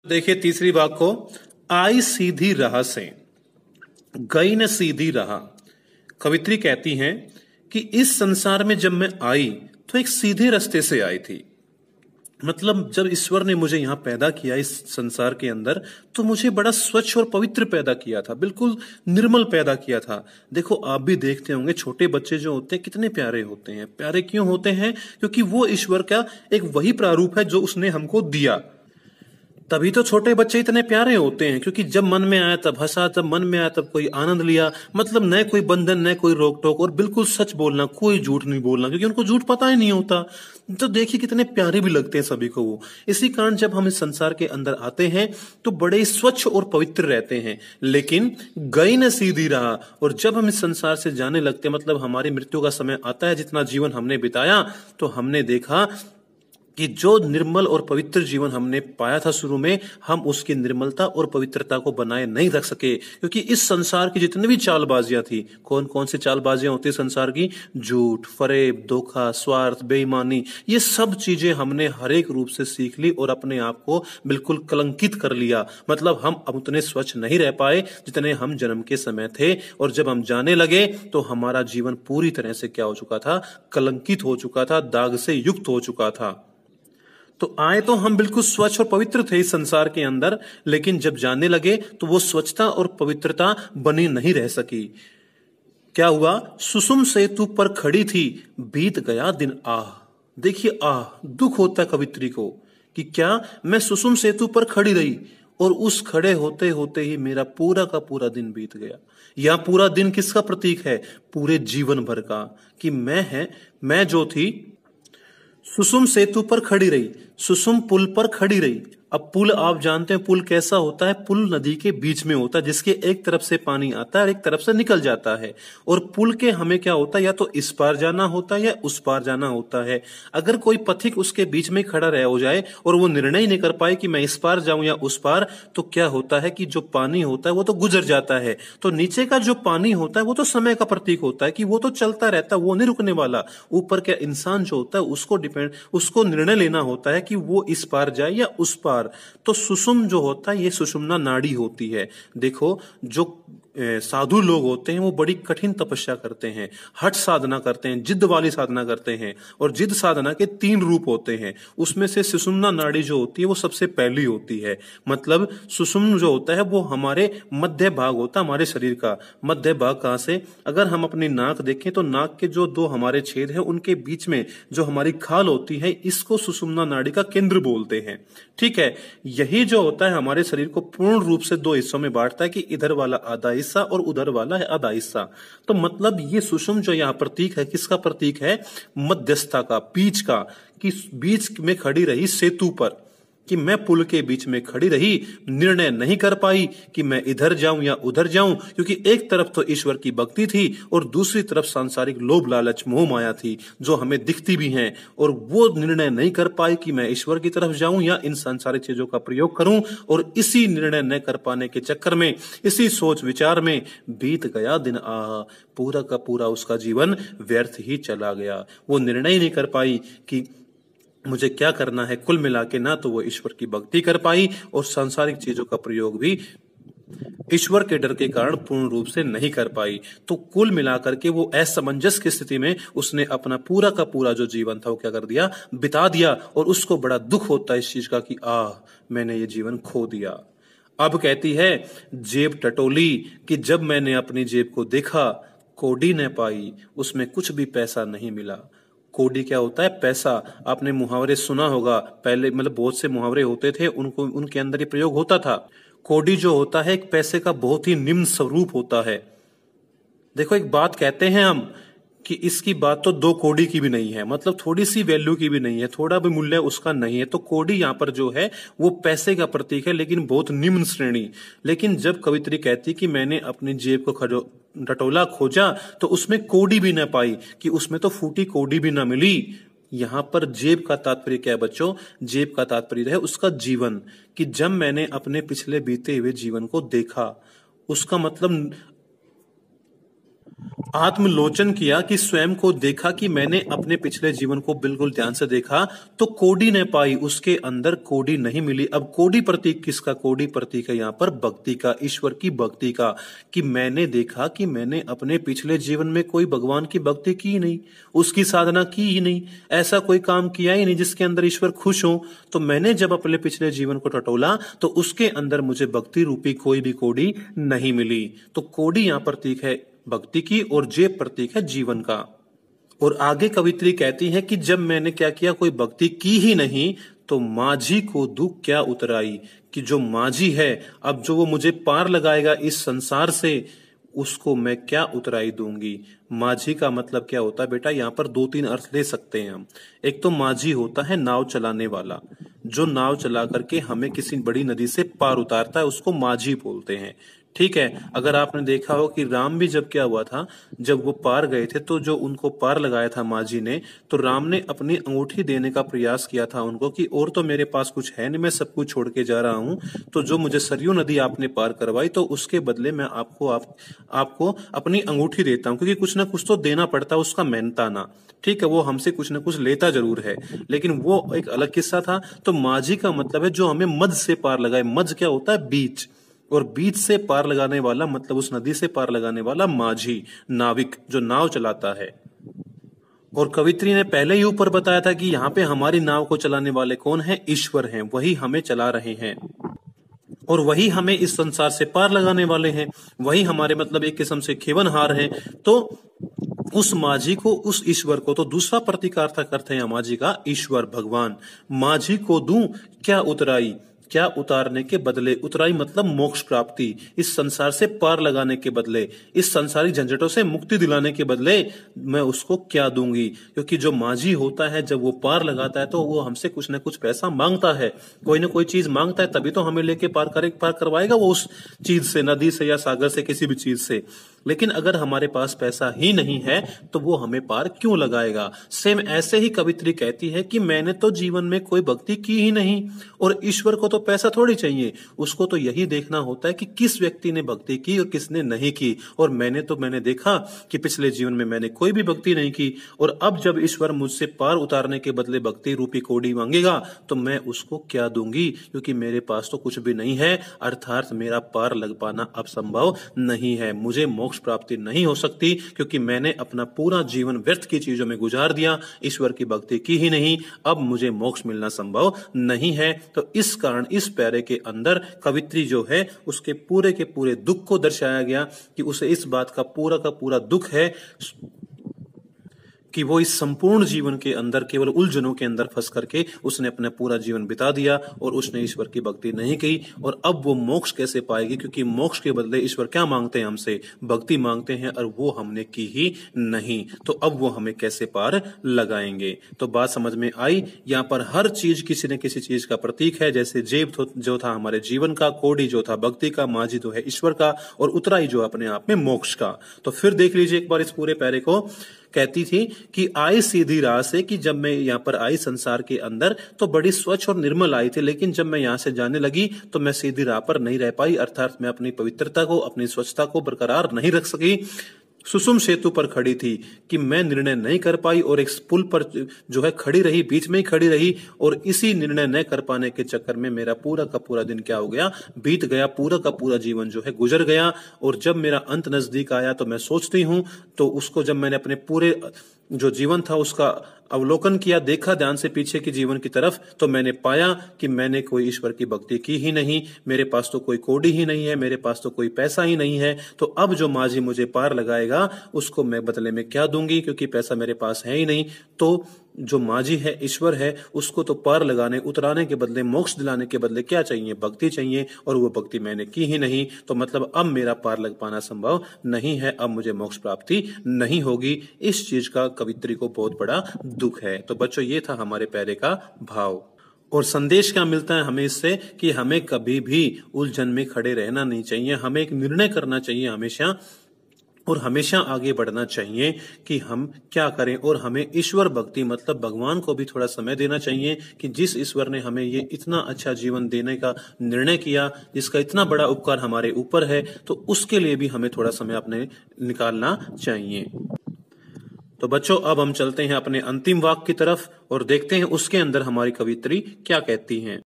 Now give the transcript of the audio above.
देखिए तीसरी बात को, आई सीधी राह से गई न सीधी राह। कवित्री कहती हैं कि इस संसार में जब मैं आई तो एक सीधे रास्ते से आई थी। मतलब जब ईश्वर ने मुझे यहां पैदा किया इस संसार के अंदर, तो मुझे बड़ा स्वच्छ और पवित्र पैदा किया था, बिल्कुल निर्मल पैदा किया था। देखो आप भी देखते होंगे छोटे बच्चे जो होते हैं कितने प्यारे होते हैं। प्यारे क्यों होते हैं? क्योंकि वो ईश्वर का एक वही प्रारूप है जो उसने हमको दिया। तभी तो छोटे बच्चे इतने प्यारे होते हैं, क्योंकि जब मन में आया तब हंसा, जब मन में आया तब कोई आनंद लिया। मतलब न कोई बंधन, न कोई रोक टोक, और बिल्कुल सच बोलना, कोई झूठ नहीं बोलना, क्योंकि उनको झूठ पता ही नहीं होता। तो देखिए कितने प्यारे भी लगते हैं सभी को वो। इसी कारण जब हम इस संसार के अंदर आते हैं तो बड़े स्वच्छ और पवित्र रहते हैं। लेकिन गई न सीधी राह, और जब हम इस संसार से जाने लगते, मतलब हमारी मृत्यु का समय आता है, जितना जीवन हमने बिताया, तो हमने देखा कि जो निर्मल और पवित्र जीवन हमने पाया था शुरू में, हम उसकी निर्मलता और पवित्रता को बनाए नहीं रख सके। क्योंकि इस संसार की जितनी भी चालबाजियां थी, कौन कौन सी चालबाजियां होती है संसार की? झूठ, फरेब, धोखा, स्वार्थ, बेईमानी, ये सब चीजें हमने हर एक रूप से सीख ली और अपने आप को बिल्कुल कलंकित कर लिया। मतलब हम अब उतने स्वच्छ नहीं रह पाए जितने हम जन्म के समय थे, और जब हम जाने लगे तो हमारा जीवन पूरी तरह से क्या हो चुका था? कलंकित हो चुका था, दाग से युक्त हो चुका था। तो आए तो हम बिल्कुल स्वच्छ और पवित्र थे इस संसार के अंदर, लेकिन जब जाने लगे तो वो स्वच्छता और पवित्रता बनी नहीं रह सकी। क्या हुआ? सुसुम सेतु पर खड़ी थी, बीत गया दिन आह। देखिए आह, दुख होता है कवित्री को कि क्या मैं सुसुम सेतु पर खड़ी रही और उस खड़े होते होते ही मेरा पूरा का पूरा दिन बीत गया। यह पूरा दिन किसका प्रतीक है? पूरे जीवन भर का, कि मैं जो थी सुसुम सेतु पर खड़ी रही, सुसुम पुल पर खड़ी रही। अब पुल आप जानते हैं पुल कैसा होता है? पुल नदी के बीच में होता है, जिसके एक तरफ से पानी आता है और एक तरफ से निकल जाता है। और पुल के हमें क्या होता है? या तो इस पार जाना होता है या उस पार जाना होता है। अगर कोई पथिक उसके बीच में खड़ा रह हो जाए और वो निर्णय ही नहीं कर पाए कि मैं इस पार जाऊं या उस पार, तो क्या होता है कि जो पानी होता है वो तो गुजर जाता है। तो नीचे का जो पानी होता है वो तो समय का प्रतीक होता है, कि वो तो चलता रहता है, वो नहीं रुकने वाला। ऊपर का इंसान जो होता है उसको निर्णय लेना होता है कि वो इस पार जाए या उस पार। तो सुषुम जो होता है ये सुषुम्ना नाड़ी होती है। देखो जो साधु लोग होते हैं वो बड़ी कठिन तपस्या करते हैं, हठ साधना करते हैं, जिद्द वाली साधना करते हैं। और जिद्द साधना के 3 रूप होते हैं, उसमें से सुषुम्ना नाड़ी जो होती है वो सबसे पहली होती है। मतलब सुषुम्न जो होता है वो हमारे मध्य भाग होता है, हमारे शरीर का मध्य भाग। कहां से? अगर हम अपनी नाक देखें तो नाक के जो 2 हमारे छेद हैं उनके बीच में जो हमारी खाल होती है, इसको सुषुम्ना नाड़ी का केंद्र बोलते हैं। ठीक है, यही जो होता है हमारे शरीर को पूर्ण रूप से 2 हिस्सों में बांटता है, कि इधर वाला आधा हिस्सा और उधर वाला है आधा हिस्सा। तो मतलब ये सुषुम जो यहाँ प्रतीक है, किसका प्रतीक है? मध्यस्थता का, बीच का, कि बीच में खड़ी रही सेतु पर, कि मैं पुल के बीच में खड़ी रही, निर्णय नहीं कर पाई कि मैं इधर जाऊं या उधर जाऊं, क्योंकि एक तरफ तो ईश्वर की भक्ति थी और दूसरी तरफ सांसारिक लोभ लालच मोह माया थी जो हमें दिखती भी हैं। और वो निर्णय नहीं कर पाई कि मैं ईश्वर की तरफ जाऊं या इन सांसारिक चीजों का प्रयोग करूं। और इसी निर्णय न कर पाने के चक्कर में, इसी सोच विचार में बीत गया दिन आह। पूरा का पूरा उसका जीवन व्यर्थ ही चला गया। वो निर्णय ही नहीं कर पाई कि मुझे क्या करना है। कुल मिला के ना तो वो ईश्वर की भक्ति कर पाई और सांसारिक चीजों का प्रयोग भी ईश्वर के डर के कारण पूर्ण रूप से नहीं कर पाई। तो कुल मिलाकर के वो असमंजस की स्थिति में उसने अपना पूरा का पूरा जो जीवन था वो क्या कर दिया? बिता दिया। और उसको बड़ा दुख होता है इस चीज का कि मैंने ये जीवन खो दिया। अब कहती है जेब टटोली, कि जब मैंने अपनी जेब को देखा, कौड़ी न पाई, उसमें कुछ भी पैसा नहीं मिला। कौड़ी क्या होता है? पैसा। आपने मुहावरे सुना होगा, पहले मतलब बहुत से मुहावरे होते थे, उनके अंदर ये प्रयोग होता था। कौड़ी जो होता है एक पैसे का बहुत ही निम्न स्वरूप होता है। देखो एक बात कहते हैं हम कि इसकी बात तो 2 कौड़ी की भी नहीं है, मतलब थोड़ी सी वैल्यू की भी नहीं है, थोड़ा भी मूल्य उसका नहीं है। तो कौड़ी यहाँ पर जो है वो पैसे का प्रतीक है, लेकिन बहुत निम्न श्रेणी। लेकिन जब कवित्री कहती कि मैंने अपनी जेब को टटोला, खोजा, तो उसमें कौड़ी भी ना पाई, कि उसमें तो फूटी कौड़ी भी ना मिली। यहां पर जेब का तात्पर्य क्या है बच्चों? जेब का तात्पर्य है उसका जीवन, कि जब मैंने अपने पिछले बीते हुए जीवन को देखा, उसका मतलब आत्मलोचन किया कि स्वयं को देखा कि मैंने अपने पिछले जीवन को बिल्कुल ध्यान से देखा तो कोडी न पाई, उसके अंदर कोडी नहीं मिली। अब कोडी प्रतीक किसका? कोडी प्रतीक है यहाँ पर भक्ति का, ईश्वर की भक्ति का, कि मैंने देखा कि मैंने अपने पिछले जीवन में कोई भगवान की भक्ति की ही नहीं, उसकी साधना की ही नहीं, ऐसा कोई काम किया ही नहीं जिसके अंदर ईश्वर खुश हो। तो मैंने जब अपने पिछले जीवन को टटोला तो उसके अंदर मुझे भक्ति रूपी कोई भी कोडी नहीं मिली। तो कोडी यहाँ प्रतीक है भक्ति की और जे प्रतीक है जीवन का। और आगे कवित्री कहती है कि जब मैंने क्या किया, कोई भक्ति की ही नहीं, तो माझी को दुख क्या उतराई, कि जो माझी है अब जो वो मुझे पार लगाएगा इस संसार से, उसको मैं क्या उतराई दूंगी। माझी का मतलब क्या होता है बेटा? यहाँ पर दो तीन अर्थ ले सकते हैं हम। एक तो माझी होता है नाव चलाने वाला, जो नाव चला करके हमें किसी बड़ी नदी से पार उतारता है, उसको माझी बोलते हैं। ठीक है, अगर आपने देखा हो कि राम भी जब क्या हुआ था, जब वो पार गए थे तो जो उनको पार लगाया था माझी ने, तो राम ने अपनी अंगूठी देने का प्रयास किया था उनको कि और तो मेरे पास कुछ है नहीं, मैं सब कुछ छोड़ के जा रहा हूं, तो जो मुझे सरयू नदी आपने पार करवाई तो उसके बदले मैं आपको अपनी अंगूठी देता हूं, क्योंकि कुछ ना कुछ तो देना पड़ता है, उसका मेहनताना। ठीक है, वो हमसे कुछ ना कुछ लेता जरूर है, लेकिन वो एक अलग किस्सा था। तो माझी का मतलब है जो हमें मध्य से पार लगाए। मध्य क्या होता है? बीच, और बीच से पार लगाने वाला मतलब उस नदी से पार लगाने वाला माझी, नाविक, जो नाव चलाता है। और कवित्री ने पहले ही ऊपर बताया था कि यहाँ पे हमारी नाव को चलाने वाले कौन है? ईश्वर हैं, वही हमें चला रहे हैं और वही हमें इस संसार से पार लगाने वाले हैं, वही हमारे मतलब एक किस्म से खेवनहार हैं। तो उस माझी को, उस ईश्वर को, तो दूसरा प्रतीकार्थ करते हैं माझी का ईश्वर भगवान। माझी को दूं क्या उतराई, क्या उतारने के बदले, उतराई मतलब मोक्ष प्राप्ति, इस संसार से पार लगाने के बदले, इस संसारी झंझटों से मुक्ति दिलाने के बदले मैं उसको क्या दूंगी। क्योंकि जो माझी होता है जब वो पार लगाता है तो वो हमसे कुछ ना कुछ पैसा मांगता है, कोई ना कोई चीज मांगता है, तभी तो हमें लेके पार करवाएगा वो उस चीज से, नदी से या सागर से, किसी भी चीज से। लेकिन अगर हमारे पास पैसा ही नहीं है तो वो हमें पार क्यों लगाएगा। सेम ऐसे ही कवित्री कहती है कि मैंने तो जीवन में कोई भक्ति की ही नहीं, और ईश्वर को तो पैसा थोड़ी चाहिए, उसको तो यही देखना होता है कि किस व्यक्ति ने भक्ति की और किसने नहीं की। और मैंने देखा कि पिछले जीवन में मैंने कोई भी भक्ति नहीं की, और अब जब ईश्वर मुझसे पार उतारने के बदले भक्ति रूपी कोड़ी मांगेगा तो मैं उसको क्या दूंगी, क्योंकि मेरे पास तो कुछ भी नहीं है, अर्थात मेरा पार लग पाना अब संभव नहीं है, मुझे मोक्ष प्राप्ति नहीं हो सकती, क्योंकि मैंने अपना पूरा जीवन व्यर्थ की चीजों में गुजार दिया, ईश्वर की भक्ति की ही नहीं, अब मुझे मोक्ष मिलना संभव नहीं है। तो इस कारण इस प्यारे के अंदर कवित्री जो है उसके पूरे के पूरे दुख को दर्शाया गया कि उसे इस बात का पूरा दुख है कि वो इस संपूर्ण जीवन के अंदर केवल उलझनों के अंदर फंस करके उसने अपना पूरा जीवन बिता दिया और उसने ईश्वर की भक्ति नहीं की। और अब वो मोक्ष कैसे पाएगी, क्योंकि मोक्ष के बदले ईश्वर क्या मांगते हैं हमसे? भक्ति मांगते हैं, और वो हमने की ही नहीं, तो अब वो हमें कैसे पार लगाएंगे। तो बात समझ में आई। यहाँ पर हर चीज किसी न किसी चीज का प्रतीक है, जैसे जेब जो था हमारे जीवन का, कोडी जो था भक्ति का, माझी जो है ईश्वर का, और उतराई जो अपने आप में मोक्ष का। तो फिर देख लीजिए एक बार इस पूरे पैरे को। कहती थी कि आई सीधी राह से, कि जब मैं यहाँ पर आई संसार के अंदर तो बड़ी स्वच्छ और निर्मल आई थी, लेकिन जब मैं यहाँ से जाने लगी तो मैं सीधी राह पर नहीं रह पाई, अर्थात मैं अपनी पवित्रता को, अपनी स्वच्छता को बरकरार नहीं रख सकी। सुसुम सेतु पर खड़ी थी कि मैं निर्णय नहीं कर पाई, और एक पुल पर जो है खड़ी रही, बीच में ही खड़ी रही, और इसी निर्णय न कर पाने के चक्कर में मेरा पूरा का पूरा दिन क्या हो गया? बीत गया, पूरा का पूरा जीवन जो है गुजर गया। और जब मेरा अंत नजदीक आया तो मैं सोचती हूं, तो उसको जब मैंने अपने पूरे जो जीवन था उसका अवलोकन किया, देखा ध्यान से पीछे की जीवन की तरफ, तो मैंने पाया कि मैंने कोई ईश्वर की भक्ति की ही नहीं, मेरे पास तो कोई कोडी ही नहीं है, मेरे पास तो कोई पैसा ही नहीं है। तो अब जो माझी मुझे पार लगाएगा उसको मैं बदले में क्या दूंगी, क्योंकि पैसा मेरे पास है ही नहीं। तो जो माझी है, ईश्वर है, उसको तो पार लगाने, उतराने के बदले, मोक्ष दिलाने के बदले क्या चाहिए? भक्ति चाहिए, और वो भक्ति मैंने की ही नहीं। तो मतलब अब मेरा पार लग पाना संभव नहीं है, अब मुझे मोक्ष प्राप्ति नहीं होगी। इस चीज का कवित्री को बहुत बड़ा दुख है। तो बच्चों, ये था हमारे पैरे का भाव। और संदेश क्या मिलता है हमें इससे? कि हमें कभी भी उलझन में खड़े रहना नहीं चाहिए, हमें एक निर्णय करना चाहिए हमेशा और हमेशा आगे बढ़ना चाहिए कि हम क्या करें, और हमें ईश्वर भक्ति मतलब भगवान को भी थोड़ा समय देना चाहिए कि जिस ईश्वर ने हमें ये इतना अच्छा जीवन देने का निर्णय किया, जिसका इतना बड़ा उपकार हमारे ऊपर है, तो उसके लिए भी हमें थोड़ा समय अपने निकालना चाहिए। तो बच्चों, अब हम चलते हैं अपने अंतिम वाक्य की तरफ और देखते हैं उसके अंदर हमारी कवित्री क्या कहती है।